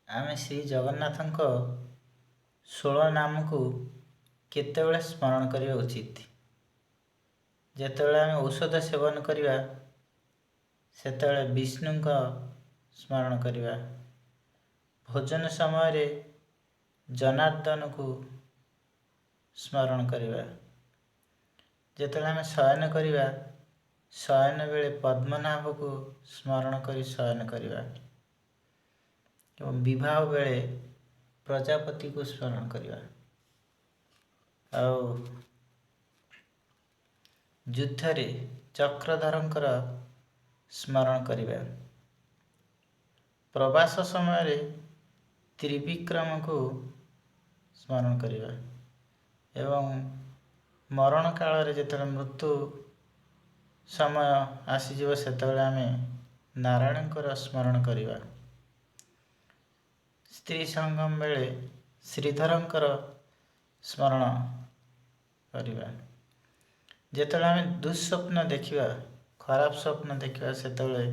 ଆମେ ଶ୍ରୀ ଜଗନ୍ନାଥଙ୍କ 16 ନାମକୁ କେତେବେଳେ ସ୍ମରଣ କରିବା ଉଚିତ? ଯେତେବେଳେ ଆମେ ଔଷଧ ସେବନ କରିବା ସେତେବେଳେ ବିଷ୍ଣୁଙ୍କ ସ୍ମରଣ କରିବା। ଭୋଜନ ସମୟରେ ଜନାର୍ଦ୍ଦନକୁ ସ୍ମରଣ କରିବା। ଯେତେବେଳେ ଆମେ ଶୟନ କରିବା ଶୟନ ବେଳେ ପଦ୍ମନାଭକୁ ସ୍ମରଣ କରି ଶୟନ କରିବା ଏବଂ ବିବାହ ବେଳେ ପ୍ରଜାପତିକୁ ସ୍ମରଣ କରିବା। ଆଉ ଯୁଦ୍ଧରେ ଚକ୍ରଧରଙ୍କର ସ୍ମରଣ କରିବା। ପ୍ରବାସ ସମୟରେ ତ୍ରିବିକ୍ରମକୁ ସ୍ମରଣ କରିବା ଏବଂ ମରଣ କାଳରେ ଯେତେବେଳେ ମୃତ୍ୟୁ ସମୟ ଆସିଯିବ ସେତେବେଳେ ଆମେ ନାରାୟଣଙ୍କର ସ୍ମରଣ କରିବା। ସ୍ତ୍ରୀ ସଙ୍ଗମ ବେଳେ ଶ୍ରୀଧରଙ୍କର ସ୍ମରଣ କରିବା। ଯେତେବେଳେ ଆମେ ଦୁଃସ୍ୱପ୍ନ ଦେଖିବା, ଖରାପ ସ୍ୱପ୍ନ ଦେଖିବା ସେତେବେଳେ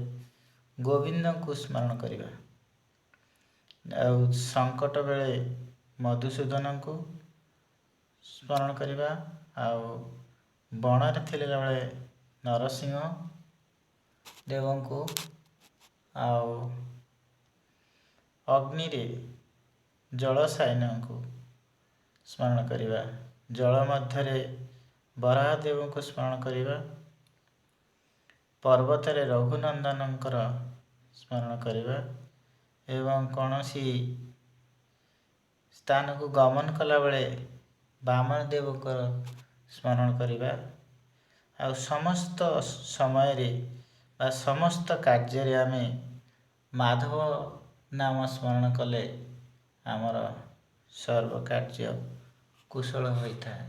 ଗୋବିନ୍ଦଙ୍କୁ ସ୍ମରଣ କରିବା। ଆଉ ସଙ୍କଟ ବେଳେ ମଧୁସୂଦନଙ୍କୁ ସ୍ମରଣ କରିବା। ଆଉ ବଣରେ ଥିଲାବେଳେ ନରସିଂହ ଦେବଙ୍କୁ, ଆଉ ଅଗ୍ନିରେ ଜଳସାୟନଙ୍କୁ ସ୍ମରଣ କରିବା। ଜଳ ମଧ୍ୟରେ ବରାହଦେବଙ୍କୁ ସ୍ମରଣ କରିବା। ପର୍ବତରେ ରଘୁନନ୍ଦନଙ୍କର ସ୍ମରଣ କରିବା ଏବଂ କୌଣସି ସ୍ଥାନକୁ ଗମନ କଲାବେଳେ ବାମଦେବଙ୍କର ସ୍ମରଣ କରିବା। ଆଉ ସମସ୍ତ ସମୟରେ ବା ସମସ୍ତ କାର୍ଯ୍ୟରେ ଆମେ ମାଧବ ନାମ ସ୍ମରଣ କଲେ ଆମର ସର୍ବ କାର୍ଯ୍ୟ କୁଶଳ ହୋଇଥାଏ।